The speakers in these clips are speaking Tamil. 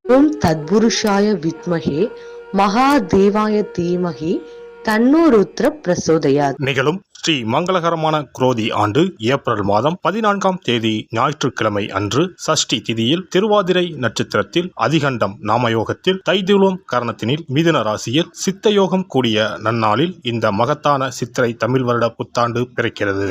ஓம் தத்புருஷாய வித்மஹே மகாதேவாய தீமஹி தன்னோ ருத்ர பிரசோதயாத். நிகழும் ஸ்ரீ மங்களகரமான குரோதி ஆண்டு ஏப்ரல் மாதம் 14ஆம் தேதி ஞாயிற்றுக்கிழமை அன்று சஷ்டி திதியில் திருவாதிரை நட்சத்திரத்தில் அதிகண்டம் நாமயோகத்தில் தைதுளோம் கரணத்தினில் மிதுன ராசியில் சித்தயோகம் கூடிய நன்னாளில் இந்த மகத்தான சித்திரை தமிழ் வருட புத்தாண்டு பிறக்கிறது.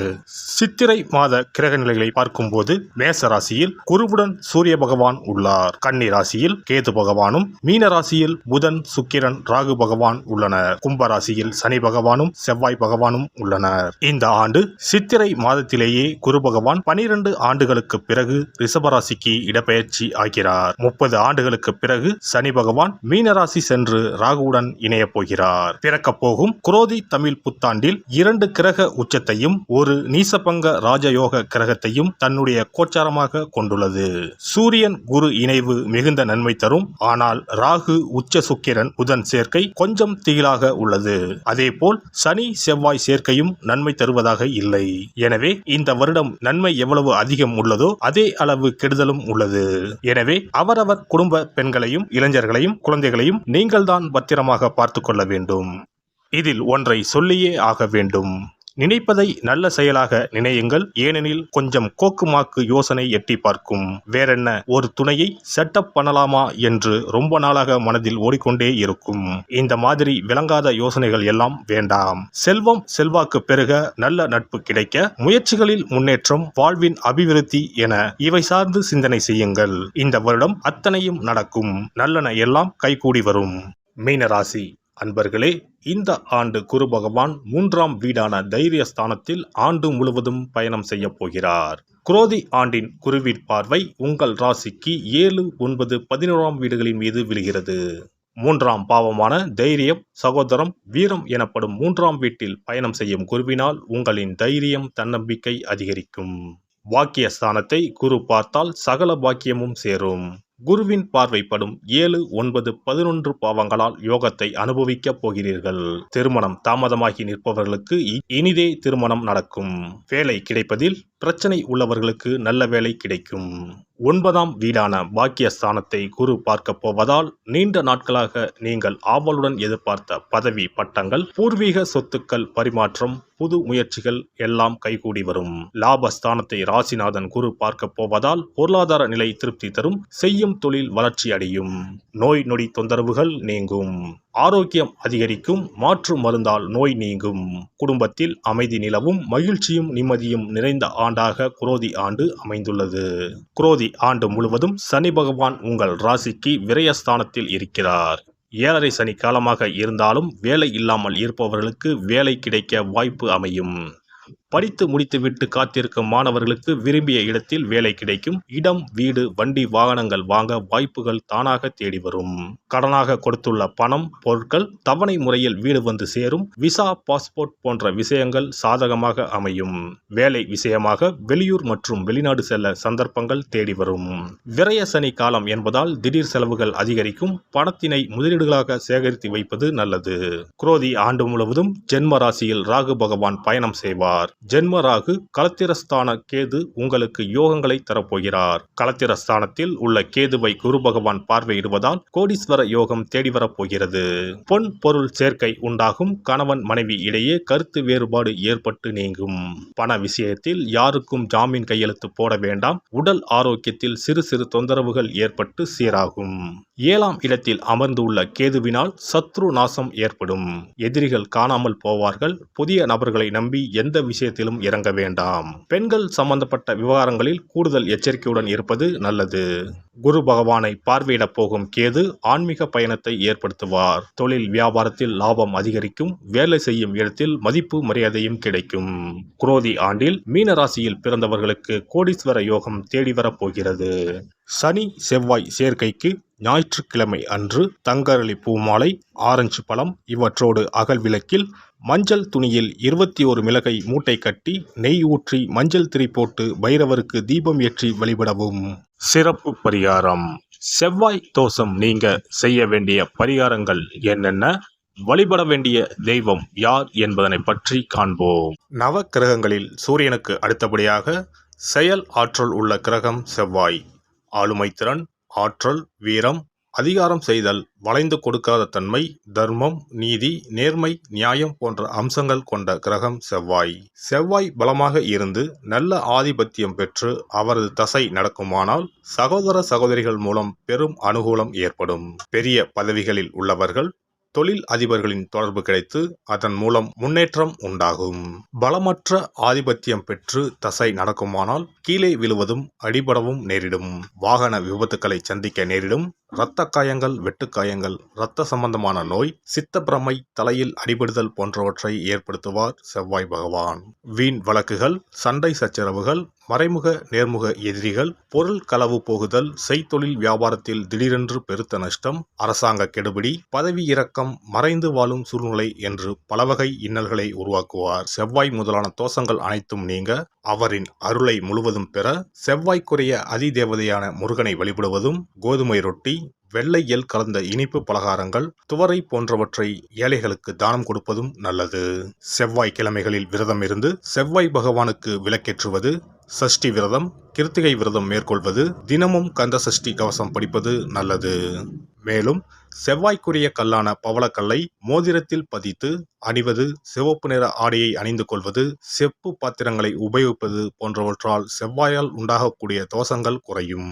சித்திரை மாத கிரக நிலைகளை பார்க்கும்போது மேச ராசியில் குருவுடன் சூரிய பகவான் உள்ளார். கன்னி ராசியில் கேது பகவானும், மீன ராசியில் புதன், சுக்கிரன், ராகு பகவான் உள்ளனர். கும்பராசியில் சனி பகவானும் செவ்வாய் பகவானும் உள்ளனர். இந்த ஆண்டு சித்திரை மாதத்திலேயே குரு பகவான் 12 ஆண்டுகளுக்கு பிறகு ரிஷபராசிக்கு இடப்பெயர்ச்சி ஆகிறார். 30 ஆண்டுகளுக்கு பிறகு சனி பகவான் மீனராசி சென்று ராகுவுடன் இணைய போகிறார். பிறக்க போகும் குரோதி தமிழ் புத்தாண்டில் 2 கிரக உச்சத்தையும் ஒரு நீசபங்க ராஜயோக கிரகத்தையும் தன்னுடைய கோச்சாரமாக கொண்டுள்ளது. சூரியன் குரு இணைவு மிகுந்த நன்மை தரும். ஆனால் ராகு, உச்ச சுக்கிரன், புதன் சேர்க்கை கொஞ்சம் திகிலாக உள்ளது. அதேபோல் சனி செவ்வாய் சேர்க்கையும் நன்மை தருவதாக இல்லை. எனவே இந்த வருடம் நன்மை எவ்வளவு அதிகம் உள்ளதோ அதே அளவு கெடுதலும் உள்ளது. எனவே அவரவர் குடும்ப பெண்களையும், இளைஞர்களையும், குழந்தைகளையும் நீங்கள்தான் பத்திரமாக பார்த்துக் கொள்ள வேண்டும். இதில் ஒன்றை சொல்லியே ஆக வேண்டும். நினைப்பதை நல்ல செயலாக நினையுங்கள். ஏனெனில் கொஞ்சம் கோக்குமாக்கு யோசனை எட்டி பார்க்கும். வேறென்ன, ஒரு துணையை செட்டப் பண்ணலாமா என்று ரொம்ப நாளாக மனதில் ஓடிக்கொண்டே இருக்கும். இந்த மாதிரி விளங்காத யோசனைகள் எல்லாம் வேண்டாம். செல்வம் செல்வாக்கு பெருக, நல்ல நட்பு கிடைக்க, முயற்சிகளில் முன்னேற்றம், வாழ்வின் அபிவிருத்தி என இவை சார்ந்து சிந்தனை செய்யுங்கள். இந்த வருடம் அத்தனையும் நடக்கும். நல்லன எல்லாம் கைகூடி வரும். மீனராசி அன்பர்களே, இந்த ஆண்டு குரு பகவான் 3ஆம் வீடான தைரியஸ்தானத்தில் ஆண்டு முழுவதும் பயணம் செய்ய போகிறார். குரோதி ஆண்டின் குருவின் பார்வை உங்கள் ராசிக்கு 7, 9, 11ஆம் வீடுகளின் மீது விழுகிறது. 3ஆம் பாவமான தைரியம், சகோதரம், வீரம் எனப்படும் 3ஆம் வீட்டில் பயணம் செய்யும் குருவினால் உங்களின் தைரியம், தன்னம்பிக்கை அதிகரிக்கும். பாக்கியஸ்தானத்தை குரு பார்த்தால் சகல பாக்கியமும் சேரும். குருவின் பார்வைப்படும் 7, 9, 11 பாவங்களால் யோகத்தை அனுபவிக்கப் போகிறீர்கள். திருமணம் தாமதமாகி நிற்பவர்களுக்கு இனிதே திருமணம் நடக்கும். வேலை கிடைப்பதில் பிரச்சனை உள்ளவர்களுக்கு நல்ல வேலை கிடைக்கும். 9ஆம் வீடான பாக்கியஸ்தானத்தை குரு பார்க்க போவதால் நீண்ட நாட்களாக நீங்கள் ஆவலுடன் எதிர்பார்த்த பதவி, பட்டங்கள், பூர்வீக சொத்துக்கள் பரிமாற்றம், புது முயற்சிகள் எல்லாம் கைகூடி வரும். லாபஸ்தானத்தை ராசிநாதன் குரு பார்க்க போவதால் பொருளாதார நிலை திருப்தி தரும். செய்யும் தொழில் வளர்ச்சி அடையும். நோய் நொடி தொந்தரவுகள் நீங்கும். ஆரோக்கியம் அதிகரிக்கும். மாற்று மருந்தால் நோய் நீங்கும். குடும்பத்தில் அமைதி நிலவும். மகிழ்ச்சியும் நிம்மதியும் நிறைந்த ஆண்டாக குரோதி ஆண்டு அமைந்துள்ளது. குரோதி ஆண்டு முழுவதும் சனி பகவான் உங்கள் ராசிக்கு விரயஸ்தானத்தில் இருக்கிறார். 7.5 சனி காலமாக இருந்தாலும் வேலை இல்லாமல் இருப்பவர்களுக்கு வேலை கிடைக்க வாய்ப்பு அமையும். படித்து முடித்துவிட்டு காத்திருக்கும் மாணவர்களுக்கு விரும்பிய இடத்தில் வேலை கிடைக்கும். இடம், வீடு, வண்டி, வாகனங்கள் வாங்க வாய்ப்புகள் தானாக தேடி வரும். கடனாக கொடுத்துள்ள பணம், பொருட்கள் தவணை முறையில் வீடு வந்து சேரும். விசா, பாஸ்போர்ட் போன்ற விஷயங்கள் சாதகமாக அமையும். வேலை விஷயமாக வெளியூர் மற்றும் வெளிநாடு செல்ல சந்தர்ப்பங்கள் தேடி வரும். விரய சனி காலம் என்பதால் திடீர் செலவுகள் அதிகரிக்கும். பணத்தினை முதலீடுகளாக சேகரித்து வைப்பது நல்லது. குரோதி ஆண்டு முழுவதும் ஜென்ம ராசியில் ராகு பகவான் பயணம் செய்வார். ஜென்ம ராகு களத்திரஸ்தான கேது உங்களுக்கு யோகங்களை தரப்போகிறார். களத்திரஸ்தானத்தில் உள்ள கேதுவை குரு பகவான் பார்வையிடுவதால் கோடீஸ்வர யோகம் தேடிவரப் போகிறது. பொன் பொருள் சேர்க்கை உண்டாகும். கணவன் மனைவி இடையே கருத்து வேறுபாடு ஏற்பட்டு நீங்கும். பண விஷயத்தில் யாருக்கும் ஜாமீன் கையெழுத்து போட வேண்டாம். உடல் ஆரோக்கியத்தில் சிறு சிறு தொந்தரவுகள் ஏற்பட்டு சீராகும். 7ஆம் இடத்தில் அமர்ந்துள்ள கேதுவினால் சத்ரு நாசம் ஏற்படும். எதிரிகள் காணாமல் போவார்கள். புதிய நபர்களை நம்பி எந்த விஷயத்திலும் இறங்க வேண்டாம். பெண்கள் சம்பந்தப்பட்ட விவகாரங்களில் கூடுதல் எச்சரிக்கையுடன் இருப்பது நல்லது. குரு பகவானை பார்வையிட போகும் கேது ஆன்மீக பயணத்தை ஏற்படுத்துவார். தொழில் வியாபாரத்தில் லாபம் அதிகரிக்கும். வேலை செய்யும் இடத்தில் மதிப்பு மரியாதையும் கிடைக்கும். குரோதி ஆண்டில் மீன ராசியில் பிறந்தவர்களுக்கு கோடீஸ்வர யோகம் தேடி வரப்போகிறது. சனி செவ்வாய் சேர்க்கைக்கு ஞாயிற்றுக்கிழமை அன்று தங்கரளி பூமாலை, ஆரஞ்சு பழம் இவற்றோடு அகல் விளக்கில் மஞ்சள் துணியில் 21 மிளகை மூட்டை கட்டி நெய் ஊற்றி மஞ்சள் திரி போட்டு பைரவருக்கு தீபம் ஏற்றி வழிபடவும். சிறப்பு பரிகாரம். செவ்வாய் தோஷம் நீங்க செய்ய வேண்டிய பரிகாரங்கள் என்னென்ன, வழிபட வேண்டிய தெய்வம் யார் என்பதனை பற்றி காண்போம். நவ கிரகங்களில் சூரியனுக்கு அடுத்தபடியாக செயல் ஆற்றல் உள்ள கிரகம் செவ்வாய். ஆளுமை திறன், ஆற்றல், வீரம், அதிகாரம் செய்தல், வளைந்து கொடுக்காத தன்மை, தர்மம், நீதி, நேர்மை, நியாயம் போன்ற அம்சங்கள் கொண்ட கிரகம் செவ்வாய். செவ்வாய் பலமாக இருந்து நல்ல ஆதிபத்தியம் பெற்று அவரது தசை நடக்குமானால் சகோதர சகோதரிகள் மூலம் பெரும் அனுகூலம் ஏற்படும். பெரிய பதவிகளில் உள்ளவர்கள், தொழில் அதிபர்களின் தொடர்பு கிடைத்து அதன் மூலம் முன்னேற்றம் உண்டாகும். பலமற்ற ஆதிபத்தியம் பெற்று தசை நடக்குமானால் கீழே விழுவதும் அடிபடவும் நேரிடும். வாகன விபத்துக்களை சந்திக்க நேரிடும். இரத்த காயங்கள், வெட்டுக்காயங்கள், இரத்த சம்பந்தமான நோய், சித்தப்பிரமை, தலையில் அடிபடுதல் போன்றவற்றை ஏற்படுத்துவார் செவ்வாய் பகவான். வீண் வழக்குகள், சண்டை சச்சரவுகள், மறைமுக நேர்முக எதிரிகள், பொருள் களவு போகுதல், செய்தொழில் வியாபாரத்தில் திடீரென்று பெருத்த நஷ்டம், அரசாங்க கெடுபிடி, பதவி இறக்கம், மறைந்து வாழும் சூழ்நிலை என்று பலவகை இன்னல்களை உருவாக்குவார். செவ்வாய் முதலான தோஷங்கள் அனைத்தும் நீங்க அவரின் அருளை முழுவதும் பெற செவ்வாய்க்குரிய அதிதேவதையான முருகனை வழிபடுவதும், கோதுமை ரொட்டி, வெள்ளை எள் கலந்த இனிப்பு பலகாரங்கள், துவரை போன்றவற்றை ஏழைகளுக்கு தானம் கொடுப்பதும் நல்லது. செவ்வாய் கிழமைகளில் விரதம் இருந்து செவ்வாய் பகவானுக்கு விளக்கேற்றுவது, சஷ்டி விரதம், கிருத்திகை விரதம் மேற்கொள்வது, தினமும் கந்த சஷ்டி கவசம் படிப்பது நல்லது. மேலும் செவ்வாய்க்குரிய கல்லான பவளக்கல்லை மோதிரத்தில் பதித்து அணிவது, சிவப்பு நிற ஆடையை அணிந்து கொள்வது, செப்பு பாத்திரங்களை உபயோகிப்பது போன்றவற்றால் செவ்வாயால் உண்டாகக்கூடிய தோஷங்கள் குறையும்.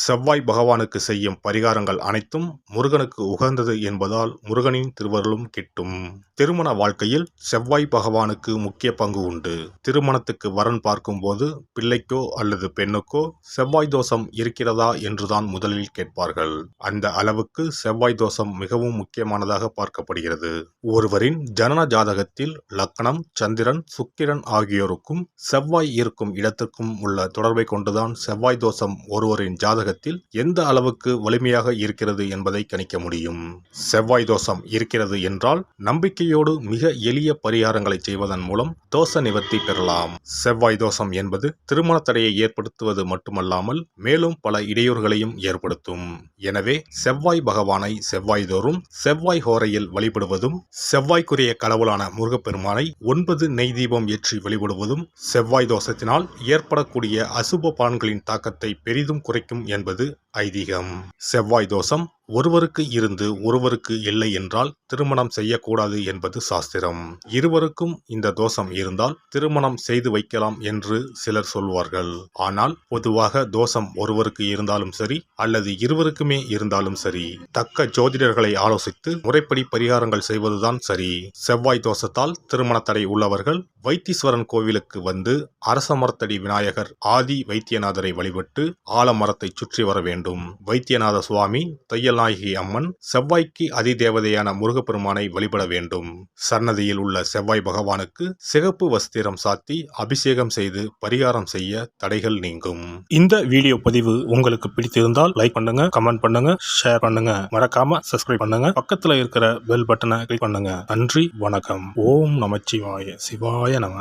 செவ்வாய் பகவானுக்கு செய்யும் பரிகாரங்கள் அனைத்தும் முருகனுக்கு உகந்தது என்பதால் முருகனின் திருவருளும் கிட்டும். திருமண வாழ்க்கையில் செவ்வாய் பகவானுக்கு முக்கிய பங்கு உண்டு. திருமணத்துக்கு வரன் பார்க்கும்போது பிள்ளைக்கோ அல்லது பெண்ணுக்கோ செவ்வாய் தோஷம் இருக்கிறதா என்றுதான் முதலில் கேட்பார்கள். அந்த அளவுக்கு செவ்வாய் தோஷம் மிகவும் முக்கியமானதாக பார்க்கப்படுகிறது. ஒருவரின் ஜனன ஜாதகத்தில் லக்னம், சந்திரன், சுக்கிரன் ஆகியோருக்கும் செவ்வாய் இருக்கும் இடத்திற்கும் உள்ள தொடர்பை கொண்டுதான் செவ்வாய் தோஷம் ஒருவரின் ஜாதகத்தில் எந்த அளவுக்கு வலிமையாக இருக்கிறது என்பதை கணிக்க முடியும். செவ்வாய் தோஷம் இருக்கிறது என்றால் நம்பிக்கையோடு மிக எளிய பரிகாரங்களை செய்வதன் மூலம் தோஷ நிவர்த்தி பெறலாம். செவ்வாய் தோஷம் என்பது திருமண தடையை ஏற்படுத்துவது மட்டுமல்லாமல் மேலும் பல இடையூறுகளையும் ஏற்படுத்தும். எனவே செவ்வாய் பகவானை செவ்வாய் தோறும் செவ்வாய் ஹோரையில் வழிபடுவதும், செவ்வாய்க்குரிய கடவுளான முருகப்பெருமானை 9 நெய் தீபம் ஏற்றி வழிபடுவதும் செவ்வாய் தோஷத்தினால் ஏற்படக்கூடிய அசுப பலன்களின் தாக்கத்தை பெரிதும் குறைக்கும் என்பது ஐதீகம். செவ்வாய் தோஷம் ஒருவருக்கு இருந்து ஒருவருக்கு இல்லை என்றால் திருமணம் செய்யக்கூடாது என்பது சாஸ்திரம். இருவருக்கும் இந்த தோஷம் இருந்தால் திருமணம் செய்து வைக்கலாம் என்று சிலர் சொல்வார்கள். ஆனால் பொதுவாக தோஷம் ஒருவருக்கு இருந்தாலும் சரி அல்லது இருவருக்குமே இருந்தாலும் சரி, தக்க ஜோதிடர்களை ஆலோசித்து முறைப்படி பரிகாரங்கள் செய்வதுதான் சரி. செவ்வாய் தோஷத்தால் திருமண தடை உள்ளவர்கள் வைத்தீஸ்வரன் கோவிலுக்கு வந்து அரச மரத்தடி விநாயகர் ஆதி வைத்தியநாதரை வழிபட்டு ஆலமரத்தை சுற்றி வர வேண்டும். வைத்தியநாத சுவாமி, தையல்நாயகி அம்மன், செவ்வாய்க்கு அதிதேவதையான முருகப்பெருமானை வழிபட வேண்டும். சன்னதியில் உள்ள செவ்வாய் பகவானுக்கு சிகப்பு வஸ்திரம் சாத்தி அபிஷேகம் செய்து பரிகாரம் செய்ய தடைகள் நீங்கும். இந்த வீடியோ பதிவு உங்களுக்கு பிடித்திருந்தால் லைக் பண்ணுங்க, கமெண்ட் பண்ணுங்க, ஷேர் பண்ணுங்க, மறக்காம சப்ஸ்கிரைப் பண்ணுங்க, பக்கத்துல இருக்கிற பெல் பட்டனை கிளிக் பண்ணுங்க. நன்றி, வணக்கம். ஓம் நமச்சிவாய. சிவாய நம.